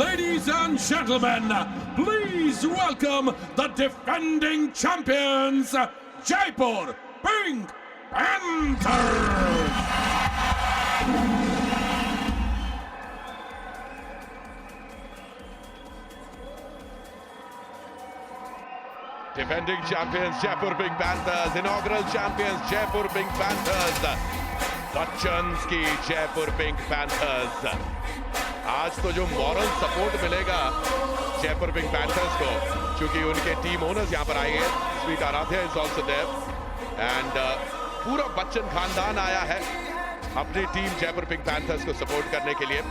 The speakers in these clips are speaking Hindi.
Ladies and gentlemen, please welcome the defending champions, Jaipur Pink Panthers! Defending champions Jaipur Pink Panthers, inaugural champions Jaipur Pink Panthers, Bachchan's की जयपुर पिंक पैंथर्स। आज तो जो मॉरल सपोर्ट मिलेगा जयपुर पिंक पैंथर्स को, क्योंकि उनके टीम ओनर्स यहां पर आए हैं। Sweet Aaradhya is also there and पूरा बच्चन खानदान आया है अपनी टीम जयपुर पिंक पैंथर्स को सपोर्ट करने के लिए।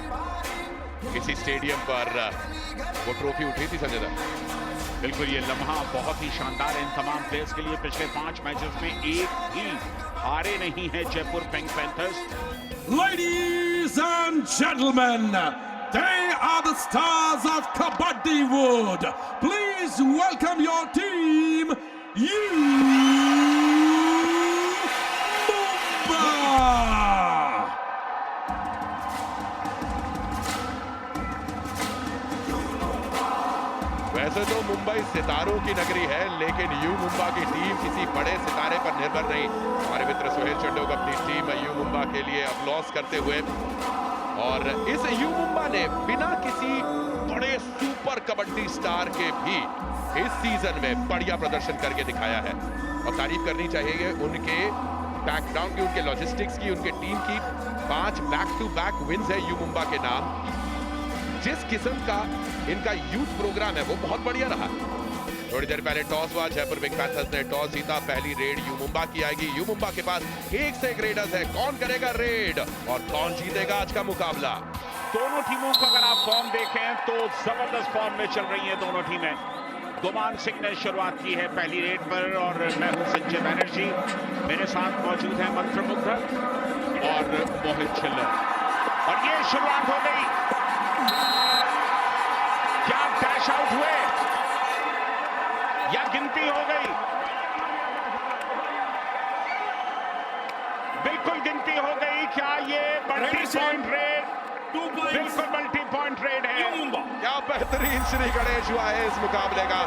इसी स्टेडियम पर वो ट्रॉफी उठी थी संजय दा। बिल्कुल, ये लम्हा बहुत ही शानदार है इन तमाम प्लेयर्स के लिए। पिछले 5 मैचेस में एक भी हारे नहीं है Jaipur Pink panthers. Ladies and gentlemen, they are the stars of Kabaddi Wood. Please welcome your team, Mumbai! वैसे तो मुंबई सितारों की नगरी है, लेकिन यू मुंबा की टीम किसी बड़े सितारे पर निर्भर नहीं। हमारे मित्र सुहेल चंडोक अपनी टीम यू मुंबा के लिए अपलॉस करते हुए, और इस यू मुंबा ने बिना किसी बड़े सुपर कबड्डी स्टार के भी इस सीजन में बढ़िया प्रदर्शन करके दिखाया है। और तारीफ करनी चाहिए उनके बैकग्राउंड की, उनके लॉजिस्टिक्स की, उनके टीम की। 5 बैक टू बैक विन्स है यू मुंबा के नाम। जिस किस्म का इनका यूथ प्रोग्राम है वो बहुत बढ़िया रहा। थोड़ी देर पहले टॉस हुआ, जयपुर पिंक पैंथर्स ने टॉस जीता। पहली रेड यू मुंबा की आएगी। यू मुंबा के पास एक से एक रेडर्स है। कौन करेगा रेड और कौन जीतेगा आज का मुकाबला? दोनों टीमों का अगर आप फॉर्म देखें तो जबरदस्त फॉर्म में चल रही हैं दोनों टीमें। गुमान सिंह ने शुरुआत की है पहली रेड पर, और मैं हूं संजय बैनर्जी। मेरे साथ मौजूद है मंत्रमुग्ध और मोहित छिल्लर। और ये शुरुआत हो गई, क्या डैश आउट हुए या गिनती हो गई? बिल्कुल गिनती हो गई। क्या ये मल्टी पॉइंट रेड? बिल्कुल मल्टी पॉइंट रेड है। क्या बेहतरीन श्री गणेश हुआ है इस मुकाबले का।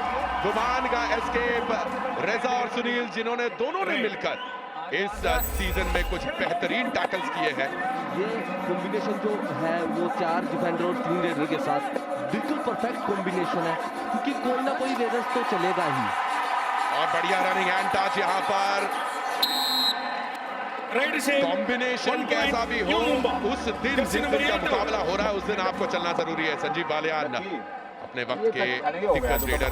गुमान का एस्केप, रेजा और सुनील जिन्होंने दोनों ने मिलकर इस सीजन में कुछ बेहतरीन टैकल्स किए हैं। ये कॉम्बिनेशन जो है वो 4 डिफेंडर और 3 रेडर के साथ बिल्कुल परफेक्ट कॉम्बिनेशन है, क्योंकि कोई ना कोई रेडर्स तो चलेगा ही। और बढ़िया रनिंग हैंड टच यहाँ पर। कॉम्बिनेशन कैसा भी हो, उस दिन जिस दिन का मुकाबला हो रहा है उस दिन आपको चलना जरूरी है। संजीव बालियान अपने वक्त के दिग्गज रेडर,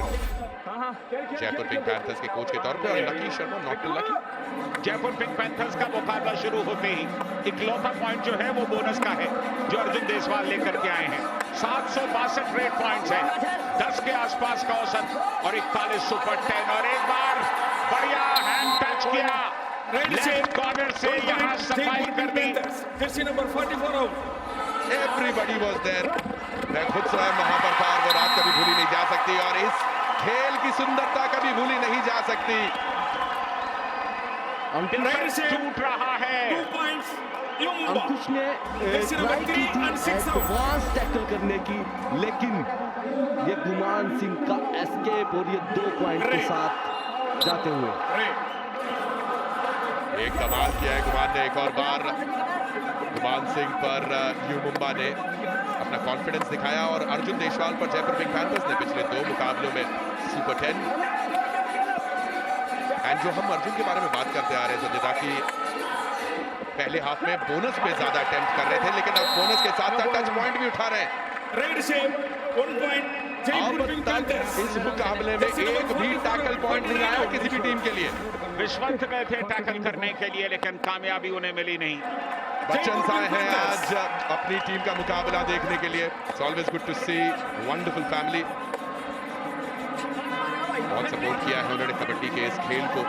जयपुर पिंक पैंथर्स के कोच के तौर पे, और Lucky Sharma not too lucky. Jaipur Pink Panthers का मुकाबला शुरू होते ही इकलौता पॉइंट जो है वो बोनस का है, जो अर्जुन देसवाल लेकर के आए हैं। 762 रेड पॉइंट्स हैं, 10 के आसपास का औसत, और 41 सुपर 10। और एक बार बढ़िया हैंड टच किया लेफ्ट कॉर्नर से, यहां सफाई कर दी। Jersey number 44 out. Everybody was there. मैं खुद स्वयं वहां पर था, वो रात कभी भूली नहीं जा सकती, और इस खेल की सुंदरता कभी भूली नहीं जा सकती। टूट रहा है। अंकुश ने ट्राई की थी एडवांस टैकल करने की, लेकिन ये गुमान सिंह का एस्केप और ये 2 पॉइंट के साथ जाते हुए। एक कमाल किया है गुमान ने एक और बार। गुमान सिंह पर यू मुंबा ने अपना कॉन्फिडेंस दिखाया, और अर्जुन देसवाल पर जयपुर पिंक पैंथर्स ने पिछले 2 मुकाबलों में सुपर 10। एंड जो हम अर्जुन के बारे में बात करते आ रहे हैं संजय, कि पहले हाफ में बोनस पे ज्यादा अटेम्प्ट कर रहे थे, लेकिन अब बोनस के साथ साथ टच पॉइंट भी उठा रहे हैं। रेड से 1 पॉइंट जयपुर पिंक पैंथर्स। इस मुकाबले में एक भी टैकल पॉइंट नहीं आया किसी भी टीम के लिए। विश्वंत गए थे टैकल करने के लिए, लेकिन कामयाबी उन्हें मिली नहीं। बच्चन आए हैं आज अपनी टीम का मुकाबला देखने के लिए। It's always good to see wonderful family. बहुत सपोर्ट किया है उन्होंने कबड्डी के इस खेल को।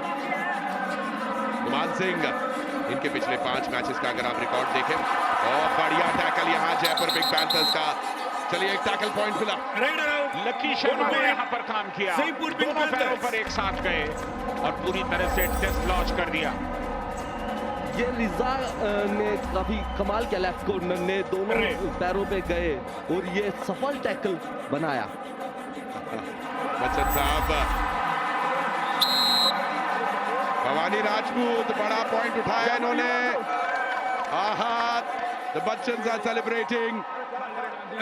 गुमान सिंह, इनके पिछले 5 मैचेस का अगर आप रिकॉर्ड देखें, और बढ़िया टैकल यहाँ जयपुर पिंक पैंथर्स का। चलिए एक टैकल पॉइंट मिला। लकी शर्मा ने यहाँ पर काम किया, दोनों पैरों पर एक साथ गए और पूरी तरह से टेस्ट लॉन्च कर दिया। ये रिजा ने काफी कमाल किया, लेफ्ट कॉर्नर ने दोनों पैरों पे गए और ये सफल टैकल बनाया। बच्चन साहब, भवानी राजपूत बड़ा पॉइंट उठाया इन्होंने। The Bachchans are celebrating.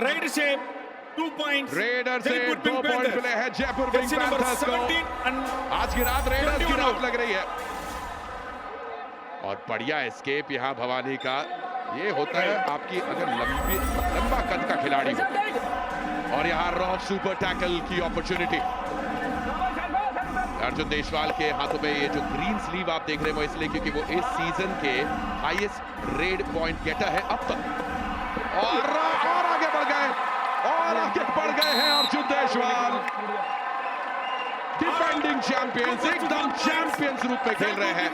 Raider shape 2 points. Raider से Jaipur 2 Pink पॉइंट Panthers. मिले हैं Jaipur Pink Jersey number Panthers को। 17 and आज की रात रेडर्स की 21 रात out. लग रही है। और बढ़िया एस्केप यहाँ भवानी का। ये होता है आपकी अगर लंबा कद का खिलाड़ी हो। और यहाँ रॉफ सुपर टैकल की अपॉर्चुनिटी। अर्जुन देशवाल के हाथों में ये जो ग्रीन स्लीव आप देख रहे हो इसलिए क्योंकि वो इस सीजन के हाईएस्ट रेड पॉइंट गेटर है अब तक। और आगे बढ़ गए हैं अर्जुन देशवाल। डिफेंडिंग चैंपियंस, एकदम चैंपियंस रूप में खेल रहे हैं।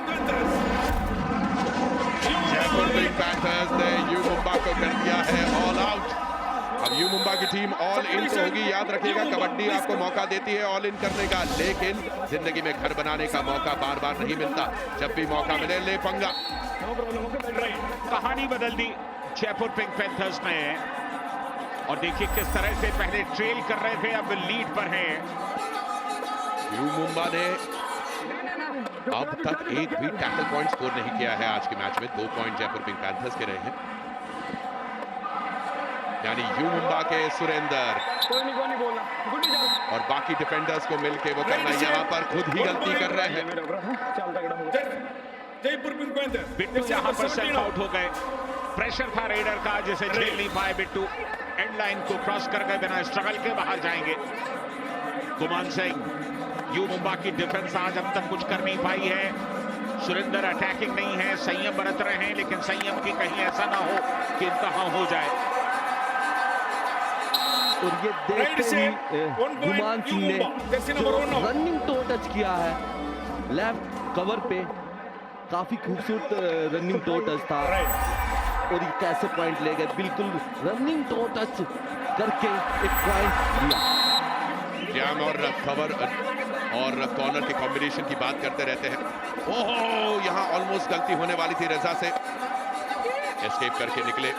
जयपुर पिंक पैंथर्स ने यू मुंबा को कर दिया है ऑल आउट। अब यू मुंबा की टीम ऑल इन तो होगी। याद रखिएगा कबड्डी आपको मौका देती है ऑल इन करने का, लेकिन जिंदगी में घर बनाने का मौका बार बार नहीं मिलता। जब भी मौका मिले ले पंगा। कहानी बदल दी जयपुर पिंक पैंथर्स ने। और देखिए किस तरह से पहले ट्रेल कर रहे थे, अब लीड पर हैं। यू मुंबा ने अब तक एक भी टैकल पॉइंट स्कोर नहीं किया है आज के मैच में। 2 पॉइंट जयपुर पिंक पैंथर्स के रहे हैं। यानी यू मुंबा के सुरेंदर और बाकी डिफेंडर्स को मिलके वो करना, यहाँ पर खुद ही गलती कर रहे हैं। Jaipur Pink Panthers. बिट्टू यहाँ पर सेल्फ आउट हो गए। प्रेशर था रेडर का जिसे झेल नहीं पाए बिट्टू। एंड लाइन को क्रॉस कर गए, बिना स्ट्रगल के बाहर जाएंगे। गुमान सिंह, यू मुंबा की डिफेंस आज अब तक कुछ कर नहीं पाई है। सुरेंदर अटैकिंग नहीं है, संयम बरत रहे हैं, लेकिन संयम की कहीं ऐसा ना हो कि इंतहा हो जाए। और ये देखते ही गुमान सिंह ने रनिंग टो टच किया है लेफ्ट कवर पे। काफी खूबसूरत रनिंग टो टच था। और ये कैसे पॉइंट ले गए, बिल्कुल रनिंग टो टच करके एक पॉइंट दिया। जैम और कवर और कॉर्नर के कॉम्बिनेशन की बात करते रहते हैं। ओहो, यहाँ ऑलमोस्ट गलती होने वाली थी रजा से। एस्केप करके निकले।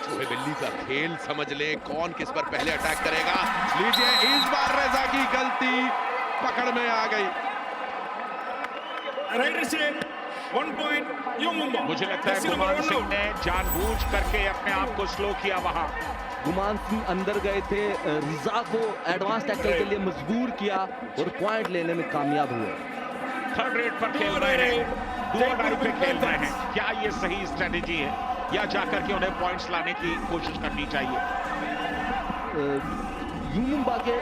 चूहे बिल्ली का खेल समझ ले, कौन किस पर पहले अटैक करेगा। लीजिए, इस बार रजा की गलती पकड़ में आ गई। Raider shape 1 point. You Mumba. मुझे लगता है गुमान सिंह ने जानबूझ करके अपने आप को स्लो किया। वहां गुमान सिंह अंदर गए थे, रिजा को एडवांस टैकल के लिए मजबूर किया और पॉइंट लेने में कामयाब हुए। थर्ड रेट पर खेल रहे हैं, डुओ डाई पे खेल रहे हैं। क्या ये सही स्ट्रेटेजी है या जाकर के उन्हें पॉइंट्स लाने की कोशिश करनी चाहिए? यू मुंबा के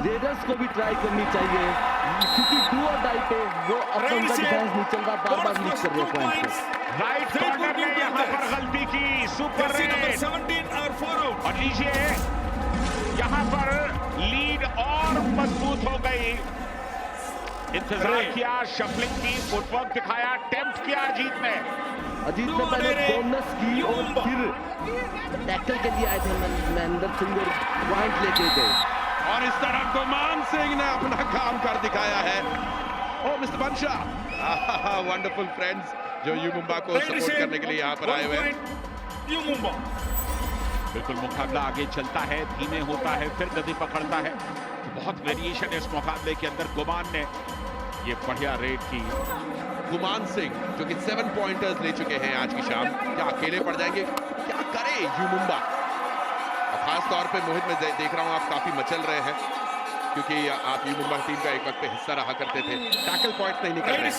रेडर्स को भी ट्राई करनी चाहिए क्योंकि डुओ डाई पे वो अपना डिफेंस नहीं चल रहा, बार-बार लीक कर रहे पॉइंट को। राइट कॉर्नर ने यहाँ पर गलती की। सुपर रेड 17 और 4 आउट। और लीजिए यहाँ पर लीड और मजबूत हो गई। इंतजार किया, शफलिंग की, फुटवर्क दिखाया, टेम्प्ट किया अजीत ने पहले बोनस की और फिर टैकल के लिए आए थे महेंद्र सिंह और पॉइंट लेके गए। और इस तरह गुमान सिंह ने अपना काम कर दिखाया है। ओ मिस्टर बंशा, वंडरफुल फ्रेंड्स जो यू मुंबा को सपोर्ट करने के लिए यहाँ पर आए हुए हैं। यू मुंबा। बिल्कुल मुकाबला आगे चलता है, धीमे होता है, फिर गति पकड़ता है। बहुत वेरिएशन है इस मुकाबले के अंदर। गुमान ने ये बढ़िया रेड की। गुमान सिंह जो कि 7 पॉइंटर्स ले चुके हैं आज की शाम, क्या अकेले पड़ जाएंगे? क्या करे यू मुंबा? और खास तौर पे मोहित, मैं देख रहा हूं आप काफी मचल रहे हैं क्योंकि आप यू मुंबा टीम का एक वक्त पे हिस्सा रहा करते थे। टैकल पॉइंट्स नहीं निकल रहे।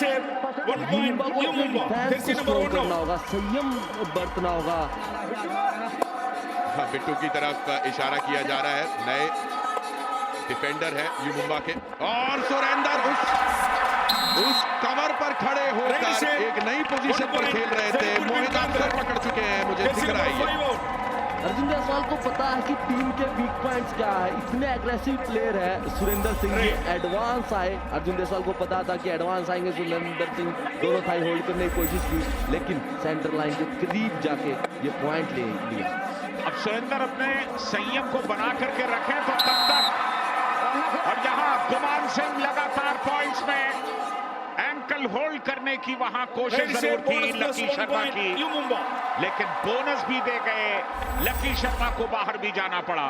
करना होगा, संयम बरतना होगा। बिट्टू की तरफ इशारा किया जा रहा है। नए डिफेंडर है यू मुंबा के। और सुरेंदर उस कवर पर खड़े होकर एक नई पोजीशन पर खेल रहे थे। मोहित अफसर पकड़ चुके हैं, मुझे दिख रहा है। अर्जुन देशवाल को पता है कि टीम के वीक पॉइंट्स क्या है। इतने एग्रेसिव प्लेयर है सुरेंद्र सिंह, ये एडवांस आए। अर्जुन देशवाल को पता था कि एडवांस आएंगे सुरेंद्र सिंह, दोनों थाई होल्ड करने की कोशिश की, लेकिन सेंटर लाइन के करीब जाके ये पॉइंट ले लिया। अब सुरेंद्र अपने संयम को बना करके रखें तो तब तक। और यहाँ गुमान सिंह लगातार पॉइंट्स में एंकर एंकल होल्ड करने की वहां कोशिश जरूर थी लकी शर्मा की, लेकिन बोनस भी दे गए। लकी शर्मा को बाहर भी जाना पड़ा।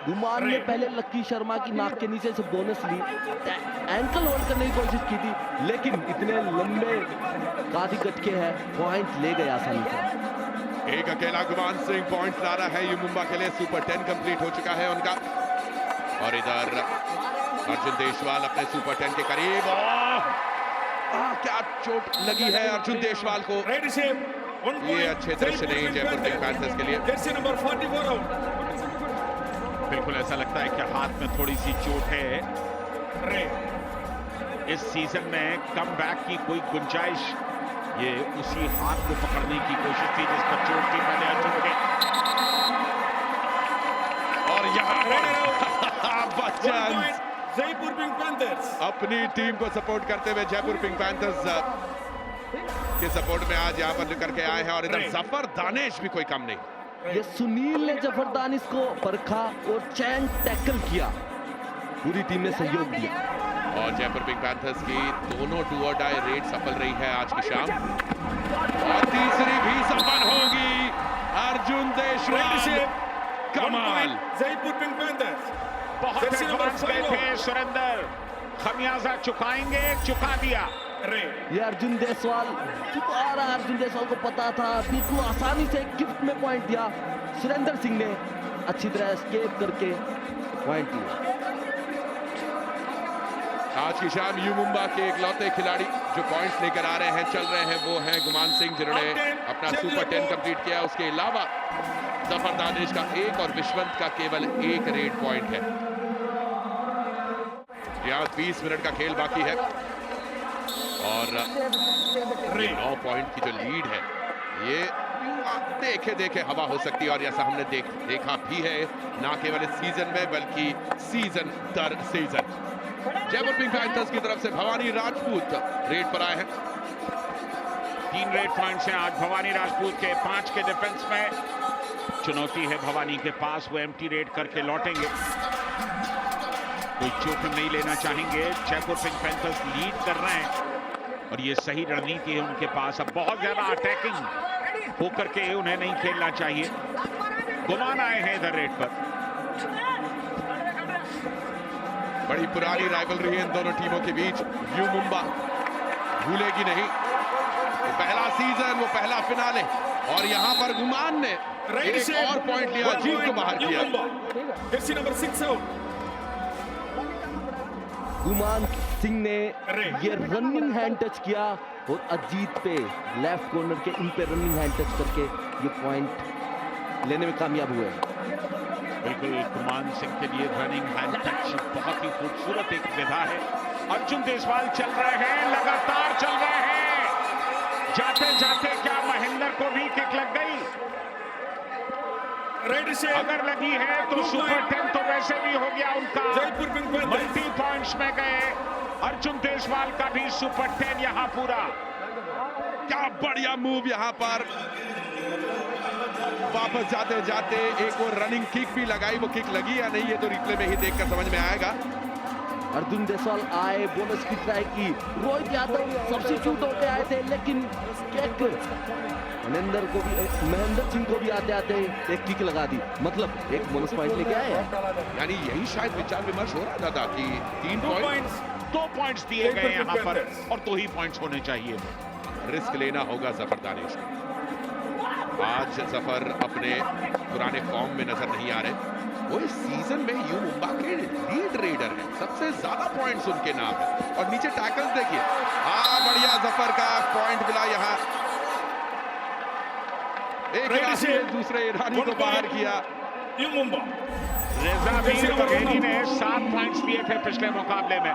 गुमान ने पहले लकी शर्मा की नाक के नीचे से बोनस ली, एंकल होल्ड करने की कोशिश की थी, लेकिन इतने लंबे कादी कटके हैं, पॉइंट ले गए आसानी से। एक अकेला गुमान सिंह पॉइंट ला रहा है यू मुंबा के लिए। सुपर 10 कंप्लीट हो चुका है उनका। और इधर अर्जुन देशवाल अपने सुपर 10 के करीब। क्या चोट लगी है अर्जुन देशवाल को। ये अच्छे दृश्य नहीं जयपुर पिंक पैंथर्स के लिए। Number 44 out. बिल्कुल ऐसा लगता है कि हाथ में थोड़ी सी चोट है। इस सीजन में कम बैक की कोई गुंजाइश, ये उसी हाथ को पकड़ने की कोशिश थी जिस पर चोट थी पहले अर्जुन के। और यहाँ बच्चन जयपुर पिंक पैंथर्स अपनी टीम को सपोर्ट करते हुए जयपुर पिंक पैंथर्स के सपोर्ट में आज यहाँ पर निकल के आए हैं। और इधर जफर दानिश भी कोई कम नहीं। ये सुनील ने जफर दानिश को परखा और चैन टैकल किया, पूरी टीम ने सहयोग दिया। और जयपुर पिंक पैंथर्स की दोनों डू और डाई रेड सफल रही है आज की शाम, और तीसरी भी सफल होगी। अर्जुन देशवाल कमाल। जयपुर पिंक पैंथर्स बहुत एडवांस गए थे सुरेंद्र, खमियाजा चुकाएंगे, चुका दिया। ये अर्जुन देशवाल चुका रहा। अर्जुन देशवाल को पता था, बिल्कुल आसानी से गिफ्ट में पॉइंट दिया। सुरेंद्र सिंह ने अच्छी तरह एस्केप करके पॉइंट लिया। आज की शाम यू मुंबा के इकलौते खिलाड़ी जो पॉइंट्स लेकर आ रहे हैं, चल रहे हैं, वो हैं गुमान सिंह जिन्होंने अपना सुपर 10 कंप्लीट किया। उसके अलावा जफर दानिश का 1 और विश्वंत का केवल 1 रेड पॉइंट है। यहाँ 20 मिनट का खेल बाकी है और 9 पॉइंट की जो लीड है ये देखे देखे हवा हो सकती है। और ऐसा हमने देखा भी है, ना केवल इस सीजन में बल्कि सीजन दर सीजन। जयपुर पिंक पैंथर्स की तरफ से भवानी राजपूत रेड पर आए हैं। 3 रेड पॉइंट्स हैं आज भवानी राजपूत के। 5 के डिफेंस में चुनौती है भवानी के पास, वो एम्प्टी रेड करके लौटेंगे, कोई जोखिम नहीं लेना चाहेंगे। जयपुर पिंक पैंथर्स लीड कर रहे हैं और ये सही रणनीति है उनके पास। अब बहुत ज्यादा अटैकिंग होकर के उन्हें नहीं खेलना चाहिए। गुमान आए हैं इधर रेड पर। बड़ी पुरानी राइवलरी है इन दोनों टीमों के बीच, यू मुंबा भूलेगी नहीं। वो पहला सीजन, वो पहला फिनाले, और यहाँ पर गुमान ने एक और पॉइंट लिया, जीत को बाहर किया। Number 6 out. गुमान सिंह ने ये रनिंग हैंड टच किया और अजीत पे लेफ्ट कॉर्नर के इन पे रनिंग हैंड टच करके ये पॉइंट लेने में कामयाब हुए। बिल्कुल गुमान सिंह के लिए रनिंग हैंड टच बहुत ही खूबसूरत एक विधा है। अर्जुन देशवाल चल रहे हैं, लगातार चल रहे हैं। जाते जाते क्या महेंद्र को भी किक लग गई? अगर लगी है तो सुपर 10 तो वैसे भी हो गया उनका। मल्टी पॉइंट्स में गए। अर्जुन देशवाल का भी सुपर 10 यहां पूरा। क्या बढ़िया मूव यहां पर। वापस जाते जाते एक और रनिंग किक भी लगाई, वो किक लगी या नहीं ये तो रिप्ले में ही देखकर समझ में आएगा। अर्जुन देशवाल आए, बोनस की ट्राई की, रोहित यादव सब्स्टिट्यूट होके आए थे, लेकिन किक महेंद्र सिंह को भी आते आते एक किक लगा दी, मतलब एक बोनस पॉइंट लेके आए। यानी यही शायद विचार विमर्श हो रहा था कि 2 पॉइंट्स दिए गए यहां पर और 2 ही पॉइंट्स होने चाहिए। रिस्क लेना होगा जफर दानिश को। आज जफर अपने पुराने फॉर्म में नजर नहीं आ रहे। वो इस सीजन में यू मुंबा के लीड रेडर हैं, सबसे ज्यादा पॉइंट्स उनके नाम है। और नीचे टैकल्स देखिए, बढ़िया जफर का पॉइंट मिला यहाँ। एक ईरानी ने दूसरे ईरानी को बाहर किया। यू मुंबा रेजा वीर बघेली ने 7 पॉइंट्स लिए थे पिछले मुकाबले में।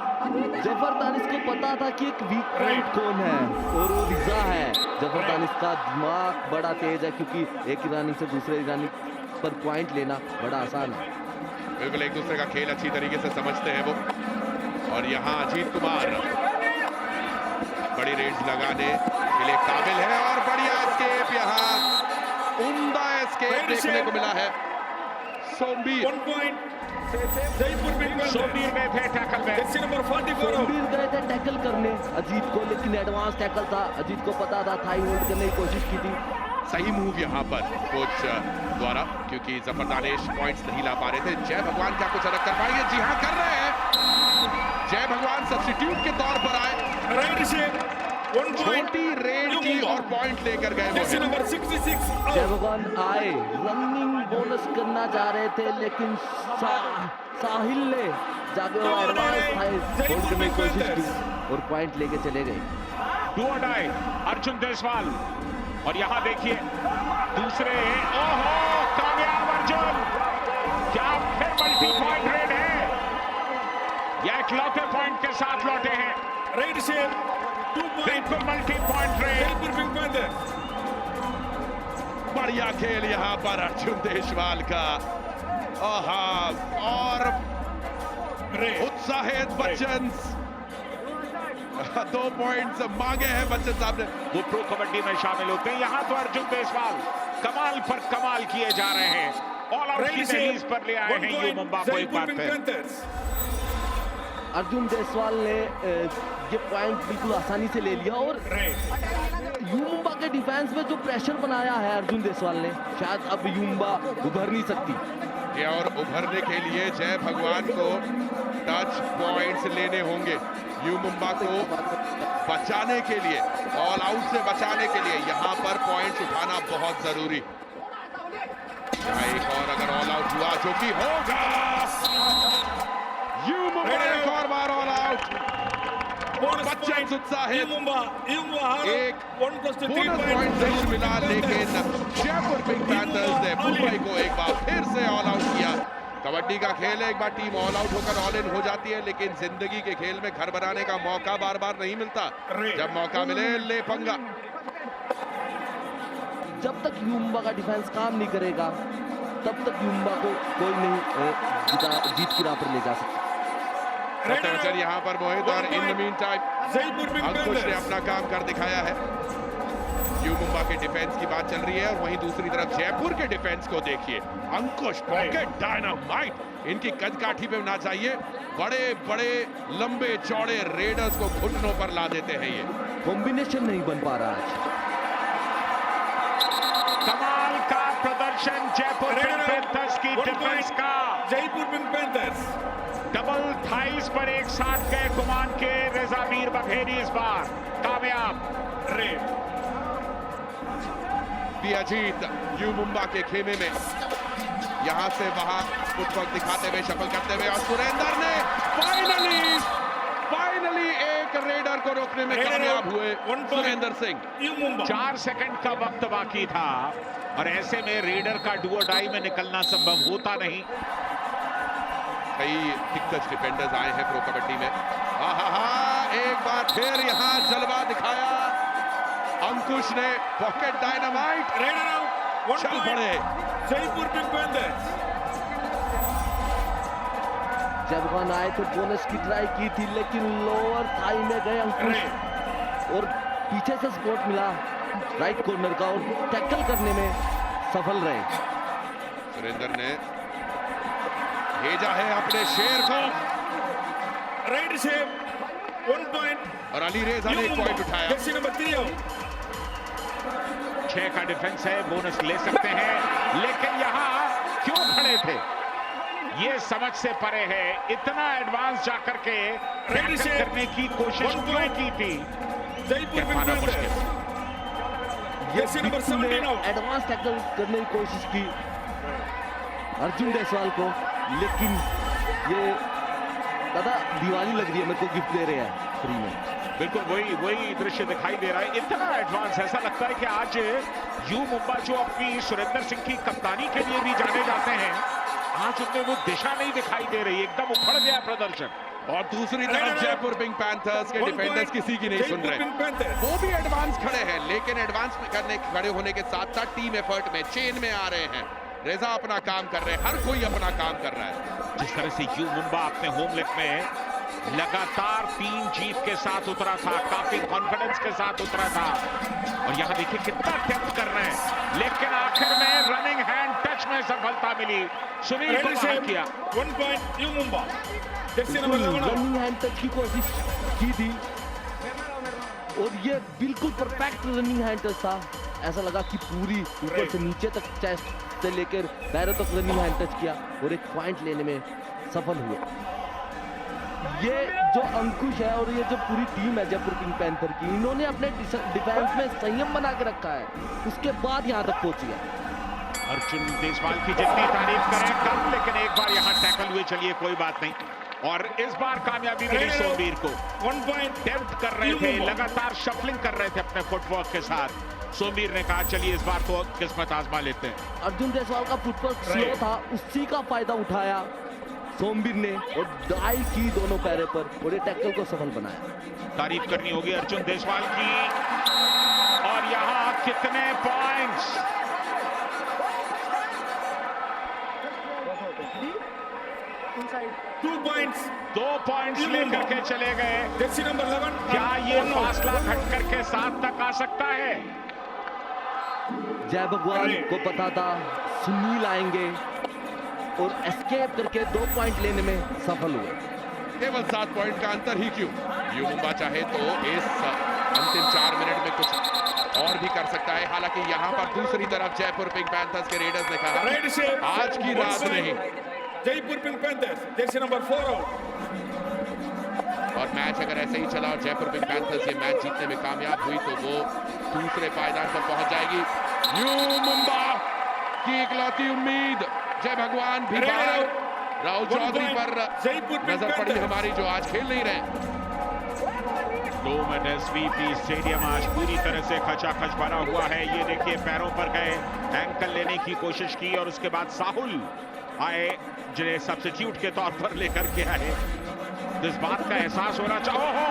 जफर दानिश को पता था कि एक वीक पॉइंट कौन है, और वो रिजा है। जफर दानिश का दिमाग बड़ा तेज है, क्योंकि एक ईरानी से दूसरे ईरानी पर पॉइंट लेना बड़ा आसान है। बिल्कुल एक दूसरे का खेल अच्छी तरीके से समझते हैं वो। और यहाँ अजीत कुमार बड़ी रेड्स लगाने के लिए काबिल है, और बढ़िया एस्केप, यहाँ उम्दा एस्केप देखने को मिला है। Sombir. 1 point. Jaipur Pink Panthers. Somvir में थे टैकल में। Jersey number 44 out. सोमवीर गए थे टैकल करने अजीत को, लेकिन एडवांस टैकल था। अजीत को पता था, थाई होल्ड करने की कोशिश की थी। सही मूव यहाँ पर कोच द्वारा, क्योंकि जफर दानिश पॉइंट्स नहीं ला पा रहे थे। जय भगवान क्या कुछ अलग कर पाएंगे? जी हाँ, कर रहे हैं। जय भगवान सब्स्टिट्यूट के तौर पर आए, Right shape. 1 point. छोटी रेड की और पॉइंट लेकर गए वो Jersey हैं। number 66 जय out. भगवान आए, रनिंग बोनस करना चाह रहे थे, लेकिन साहिल ने जाके वो एडवांस थाई होल्ड करने की कोशिश की और पॉइंट लेके चले गए। डू और डाई अर्जुन देसवाल। और यहां देखिए दूसरे, ओहो कामयाब अर्जुन, क्या फिर मल्टी पॉइंट रेड है? यह इकलौते पॉइंट के साथ लौटे हैं। Right shape. 2 point. बिल्कुल multi point red. Jaipur Pink Panthers. बढ़िया खेल यहाँ पर अर्जुन देशवाल का। और Red. उत्साहित बच्चन 2 पॉइंट्स मांगे हैं बच्चन साहब ने। वो प्रो कबड्डी में शामिल होते हैं। यहां तो अर्जुन देसवाल कमाल पर कमाल किए जा रहे हैं। ऑल आउट की Right दहलीज shape. पर ले आए 1 हैं यू point. मुंबा को एक Jaipur बार Pink फिर। Panthers. अर्जुन देसवाल ने ये पॉइंट बिल्कुल आसानी से ले लिया और Red. यूमुम्बा के डिफेंस में जो प्रेशर बनाया है अर्जुन देसवाल ने, शायद अब यूमुम्बा उभर नहीं सकती। ये और उभरने के लिए जय भगवान को टच पॉइंट्स लेने होंगे। यू मुंबा को बचाने के लिए, ऑल आउट से बचाने के लिए यहाँ पर पॉइंट्स उठाना बहुत जरूरी। यहाँ एक और अगर ऑल आउट हुआ, जो कि होगा, यू मुंबा एक और बार all out. Bonus Bachchan point. उत्साहित। यू मुंबा एक 1 plus 2 3 बोनस point. पॉइंट जरूर मिला, लेकिन जयपुर पिंक पैंथर्स ने मुंबई को एक बार फिर से ऑल आउट किया। कबड्डी का खेल है, एक बार टीम ऑल आउट होकर ऑल इन हो जाती है, लेकिन जिंदगी के खेल में घर बनाने का मौका बार बार नहीं मिलता। जब मौका मिले ले पंगा। जब तक यूमुम्बा का डिफेंस काम नहीं करेगा, तब तक यूमुम्बा को कोई नहीं जीत की राह पर ले जा सकता। नजर यहाँ पर मोहित, और in the mean time Jaipur Pink अंकुश ने Panthers. अपना काम कर दिखाया है। यू मुंबा के डिफेंस की बात चल रही है, और वहीं दूसरी तरफ जयपुर के डिफेंस को देखिए। अंकुश पॉकेट डायनामाइट, इनकी कद काठी पे ना चाहिए, बड़े बड़े लंबे चौड़े रेडर्स को घुटनों पर ला देते हैं। ये कॉम्बिनेशन नहीं बन पा रहा आज। कमाल का प्रदर्शन जयपुर पिंक पैंथर्स की डिफेंस का। Jaipur Pink Panthers. Double thighs पर एक साथ गए गुमान के रेजा मीर बघेरी, इस बार कामयाब। Red. अजीत यू मुंबा के खेमे में यहां से वहां फुटवर्क दिखाते हुए, शफल करते हुए, और सुरेंद्र ने फाइनली एक रेडर को रोकने में कामयाब हुए। सुरेंद्र सिंह। यू मुंबा. 4 सेकंड का वक्त बाकी था, और ऐसे में रेडर का डुओ डाई में निकलना संभव होता नहीं। कई दिग्गज डिफेंडर्स आए हैं प्रो कबड्डी में। एक बार फिर यहां जलवा दिखाया अंकुश ने। Pocket dynamite, Raider out. 1 चल point. पड़े। Jaipur Pink Panthers. जब भगवान आए थे बोनस की ट्राई की थी, लेकिन लोअर थाई में गए अंकुश Red. और पीछे से सपोर्ट मिला राइट कॉर्नर का और टैकल करने में सफल रहे। सुरेंद्र ने भेजा है अपने शेर को, Right shape. 1 point. और अली रेजा ने एक पॉइंट उठाया। Jersey number 3 out. 6 का डिफेंस है, बोनस ले सकते हैं, लेकिन यहां क्यों खड़े थे ये समझ से परे है। इतना एडवांस जाकर के टैकल करने की कोशिश क्यों की थी, Jaipur Pink कहना Panthers. मुश्किल। Jersey number 17 out. Advance tackle करने की कोशिश की अर्जुन देसवाल को, लेकिन ये दादा दिवाली लग रही है, मेरे को गिफ्ट दे रहे हैं फ्री में। बिल्कुल वही दृश्य दिखाई दे रहा है। इतना एडवांस, ऐसा लगता है कि आज यू मुंबा जो अपनी सुरेंद्र सिंह की कप्तानी के लिए भी जाने जाते हैं, आज उनमें वो दिशा नहीं दिखाई दे रही, एकदम उखड़ गया प्रदर्शन। और दूसरी तरफ जयपुर पिंक पैंथर्स के डिफेंडर्स किसी की नहीं सुन Jaipur रहे। Pink Panthers. वो भी एडवांस खड़े हैं, लेकिन एडवांस में खड़े होने के साथ साथ टीम एफर्ट में चेन में आ रहे हैं। रेजा अपना काम कर रहे हैं, हर कोई अपना काम कर रहा है। जिस तरह से यू मुंबा अपने होम लेग में लगातार 3 जीत के साथ उतरा था, काफी कॉन्फिडेंस के साथ उतरा था, और यहां देखिए कितना अटेम्प्ट कर रहे हैं, लेकिन आखिर में रनिंग हैंड टच में में सफलता मिली, सुनील को बाहर किया। 1 point you Mumba. Jersey number 11 running hand touch की कोशिश की थी और ये बिल्कुल परफेक्ट रनिंग हैंड टच था। ऐसा लगा कि पूरी ऊपर से नीचे तक चेस्ट से लेकर पैरों तक रनिंग हैंड टच किया और एक पॉइंट लेने में सफल हुए। ये जो अंकुश है और ये जो पूरी टीम है जयपुर पिंक पैंथर की, इन्होंने अपने डिफेंस में संयम बना के रखा है, उसके बाद यहाँ तक पहुंची है। अर्जुन देसवाल की जितनी तारीफ करें कम, लेकिन एक बार यहाँ टैकल हुए, चलिए कोई बात नहीं। और इस बार कामयाबी मिली सोमवीर को। 1 point टेम्प्ट कर रहे थे, लगातार शफलिंग कर रहे थे अपने फुटवर्क के साथ। सोमवीर ने कहा चलिए इस बार तो किस्मत आजमा लेते हैं। अर्जुन देसवाल का फुटवर्क स्लो था, उसी का फायदा उठाया सोमवीर ने और डाई की दोनों पैरों पर और ये टैकल को सफल बनाया। तारीफ करनी होगी अर्जुन देसवाल की। और यहाँ कितने पॉइंट्स, Two points 2 पॉइंट्स लेकर के चले गए। जर्सी नंबर 11 क्या ये फासला घट करके 7 तक आ सकता है? जय भगवान को पता था सुनील आएंगे और एस्केप करके 2 पॉइंट लेने में सफल हुए। केवल 7 पॉइंट का अंतर ही क्यों, यू मुंबा चाहे तो इस अंतिम 4 मिनट में कुछ और भी कर सकता है। हालांकि यहाँ पर दूसरी तरफ जयपुर पिंक पैंथर्स के रेडर्स ने कहा आज की रात नहीं। Jaipur Pink panthers Jersey number 4 out. और मैच अगर ऐसे ही चला और जयपुर पिंक पैंथर्स ये मैच जीतने में कामयाब हुई तो वो दूसरे पायदान पर पहुंच जाएगी। यू मुंबा की इकलौती उम्मीद जय भगवान भी बाहर। राहुल चौधरी पर नजर पड़ी हमारी जो आज खेल नहीं रहे। डोम एसवीपी स्टेडियम आज पूरी तरह से खचाखच भरा हुआ है। ये देखिए पैरों पर गए, एंकल लेने की कोशिश की और उसके बाद साहुल आए जिन्हें सब्स्टिट्यूट के तौर पर लेकर के आए। इस बात का एहसास होना चाहिए। हो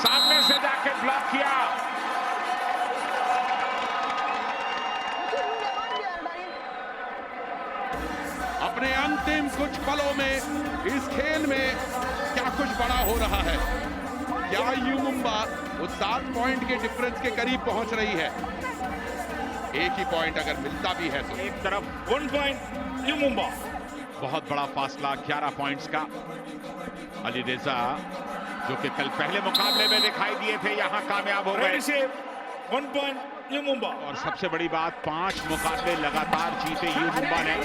सामने से जाके ब्लॉक किया। अपने अंतिम कुछ पलों में इस खेल में क्या कुछ बड़ा हो रहा है। क्या यू मुंबा उस 7 पॉइंट के डिफरेंस के करीब पहुंच रही है? एक ही पॉइंट अगर मिलता भी है तो। एक तरफ 1 point यू मुंबा। बहुत बड़ा फासला 11 पॉइंट्स का। अली रेजा जो कि कल पहले मुकाबले में दिखाई दिए थे, यहां कामयाब हो गए। 1 point यू मुंबा। और सबसे बड़ी बात 5 मुकाबले लगातार जीते यू मुंबा ने।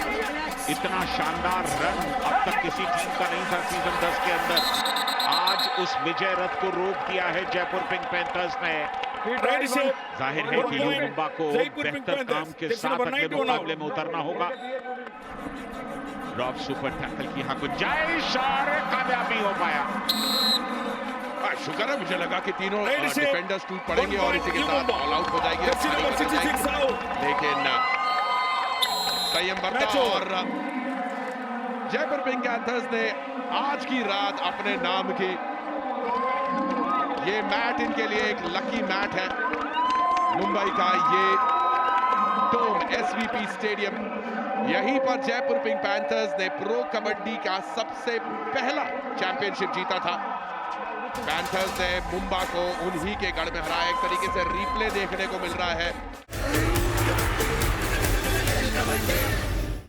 इतना शानदार रन अब तक किसी टीम का नहीं था सीजन 10 के अंदर। आज उस विजय रथ को रोक दिया है जयपुर पिंक पैंथर्स ने। जाहिर है कि यू मुंबा को बेहतर काम के साथ अगले मुकाबले में उतरना होगा। ड्रॉप सुपर टैकल की यहाँ गुंजाइश और कामयाब नहीं हो पाया। शुक्र है, मुझे लगा कि तीनों डिफेंडर्स टूट पड़ेंगे और इसी के साथ ऑल आउट हो जाएगी। लेकिन संयम बरता और जयपुर पिंक पैंथर्स ने आज की रात अपने नाम की। ये मैच इनके लिए एक लकी मैच है। मुंबई का ये डोम एसवीपी स्टेडियम, यहीं पर जयपुर पिंक पैंथर्स ने प्रो कबड्डी का सबसे पहला चैंपियनशिप जीता था। पैंथर्स ने मुंबा को उन्हीं के गढ़ में हराया। एक तरीके से रिप्ले देखने को मिल रहा है।